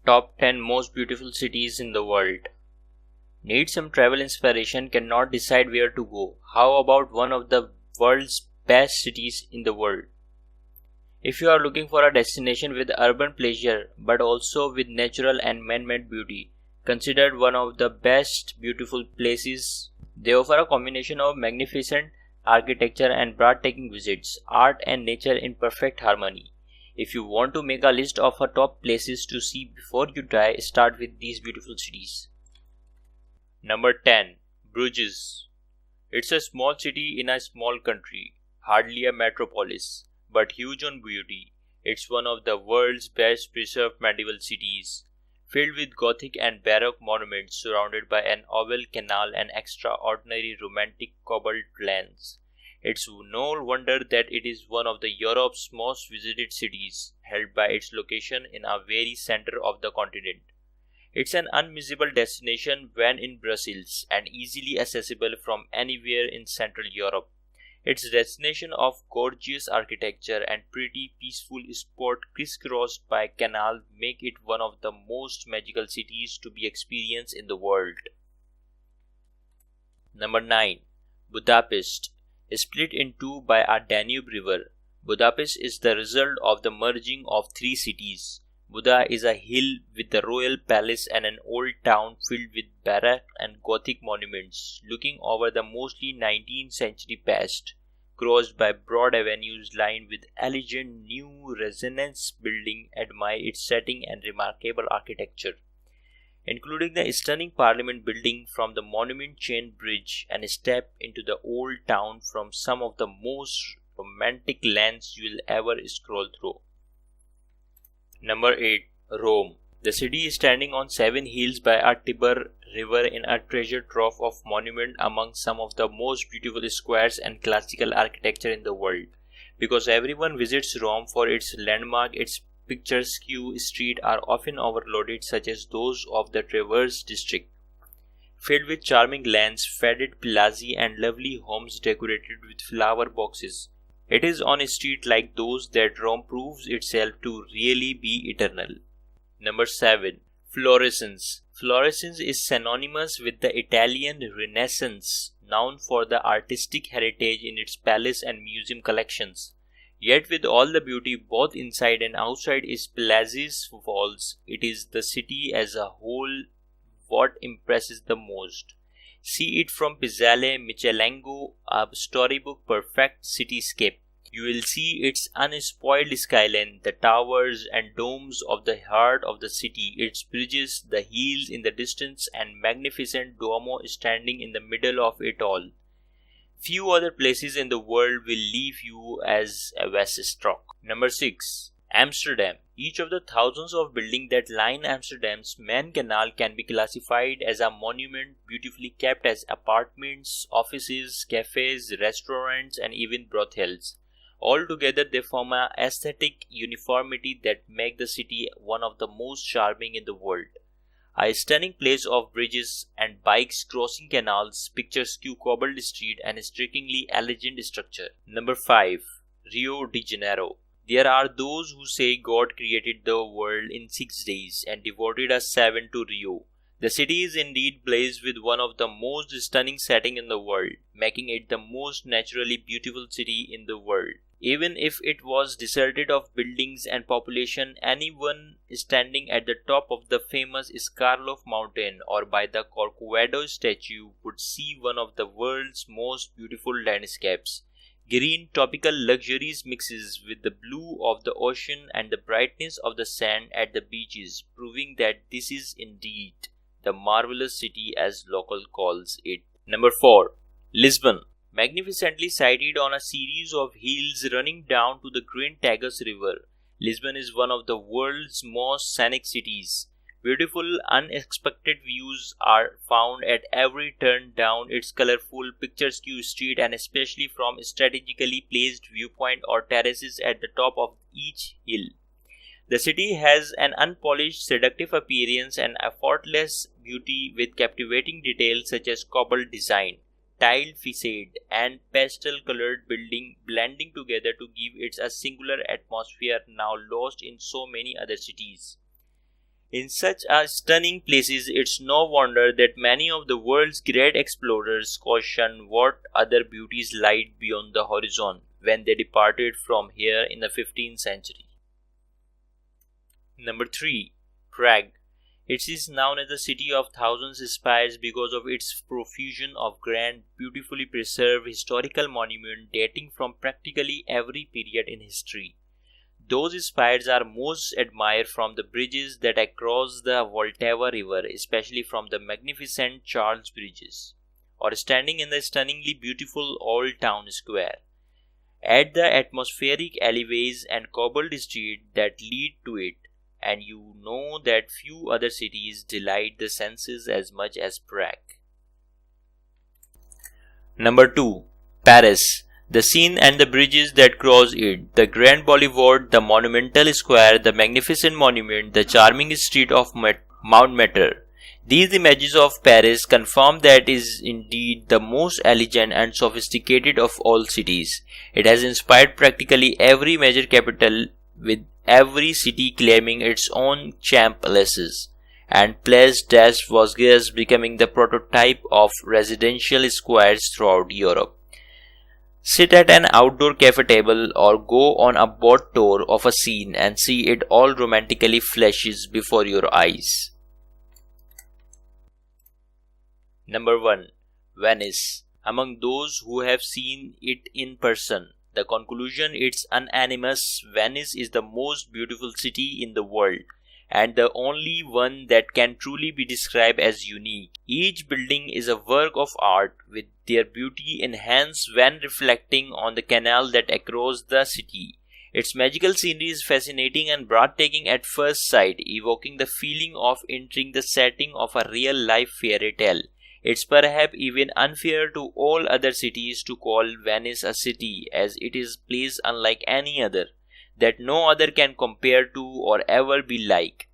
Top 10 most beautiful cities in the world. Need some travel inspiration, cannot decide where to go? How about one of the world's best cities in the world? If you are looking for a destination with urban pleasure but also with natural and man-made beauty, considered one of the best beautiful places. They offer a combination of magnificent architecture and breathtaking visits, art and nature in perfect harmony. If you want to make a list of top places to see before you die, start with these beautiful cities. Number 10. Bruges. It's a small city in a small country, hardly a metropolis, but huge on beauty. It's one of the world's best preserved medieval cities, filled with Gothic and Baroque monuments surrounded by an oval canal and extraordinary romantic cobbled lanes. It's no wonder that it is one of Europe's most visited cities, held by its location in a very center of the continent. It's an unmissable destination when in Brussels and easily accessible from anywhere in Central Europe. Its destination of gorgeous architecture and pretty peaceful spot crisscrossed by canal make it one of the most magical cities to be experienced in the world. Number 9. Budapest. Split in two by a Danube river, Budapest is the result of the merging of three cities. Buda is a hill with the royal palace and an old town filled with Baroque and Gothic monuments, looking over the mostly 19th century past, crossed by broad avenues lined with elegant new Renaissance buildings. Admire its setting and remarkable architecture, including the stunning Parliament building from the monument chain bridge, and step into the old town from some of the most romantic lanes you will ever scroll through. Number 8. Rome. The city is standing on 7 hills by a Tiber river in a treasure trove of monument among some of the most beautiful squares and classical architecture in the world. Because everyone visits Rome for its landmark, its picturesque streets are often overloaded, such as those of the Traverse district, filled with charming lanes, faded palazzi and lovely homes decorated with flower boxes. It is on a street like those that Rome proves itself to really be eternal. Number 7. Florence. Florence is synonymous with the Italian Renaissance, known for the artistic heritage in its palace and museum collections. Yet with all the beauty both inside and outside its palace's walls, it is the city as a whole what impresses the most. See it from Pizzale Michelangelo, a storybook perfect cityscape. You will see its unspoiled skyline, the towers and domes of the heart of the city, its bridges, the hills in the distance, and magnificent Duomo standing in the middle of it all. Few other places in the world will leave you as awestruck. Number 6. Amsterdam. Each of the thousands of buildings that line Amsterdam's main canal can be classified as a monument, beautifully kept as apartments, offices, cafes, restaurants, and even brothels. Altogether, they form an aesthetic uniformity that make the city one of the most charming in the world. A stunning place of bridges and bikes crossing canals, picturesque cobbled street, and a strikingly elegant structure. Number 5. Rio de Janeiro. There are those who say God created the world in 6 days and devoted us 7 to Rio. The city is indeed blessed with one of the most stunning settings in the world, making it the most naturally beautiful city in the world. Even if it was deserted of buildings and population, anyone standing at the top of the famous Escarlof mountain or by the Corcovado statue would see one of the world's most beautiful landscapes. Green tropical luxuries mixes with the blue of the ocean and the brightness of the sand at the beaches, proving that this is indeed the marvelous city as local calls it. Number 4. Lisbon. Magnificently sited on a series of hills running down to the Green Tagus River, Lisbon is one of the world's most scenic cities. Beautiful, unexpected views are found at every turn down its colorful, picturesque street, and especially from strategically placed viewpoint or terraces at the top of each hill. The city has an unpolished, seductive appearance and effortless beauty with captivating details such as cobbled design, tiled facade, and pastel-colored building blending together to give it a singular atmosphere now lost in so many other cities. In such a stunning places, it's no wonder that many of the world's great explorers cautioned what other beauties lied beyond the horizon when they departed from here in the 15th century. Number 3. Prague. It is known as the city of thousands spires because of its profusion of grand, beautifully preserved historical monuments dating from practically every period in history. Those spires are most admired from the bridges that across the Vltava River, especially from the magnificent Charles Bridges, or standing in the stunningly beautiful Old Town Square. At the atmospheric alleyways and cobbled streets that lead to it, and you know that few other cities delight the senses as much as Prague. Number 2. Paris. The scene and the bridges that cross it, the grand boulevard, the monumental square, the magnificent monument, the charming street of Montmartre. These images of Paris confirm that it is indeed the most elegant and sophisticated of all cities. It has inspired practically every major capital, with every city claiming its own champ palaces, and Place des Vosges becoming the prototype of residential squares throughout Europe. Sit at an outdoor cafe table or go on a boat tour of a scene and see it all romantically flashes before your eyes. Number 1. Venice. Among those who have seen it in person, the conclusion is unanimous. Venice is the most beautiful city in the world, and the only one that can truly be described as unique. Each building is a work of art, with their beauty enhanced when reflecting on the canal that across the city. Its magical scenery is fascinating and breathtaking at first sight, evoking the feeling of entering the setting of a real-life fairy tale. It's perhaps even unfair to all other cities to call Venice a city, as it is a place unlike any other, that no other can compare to or ever be like.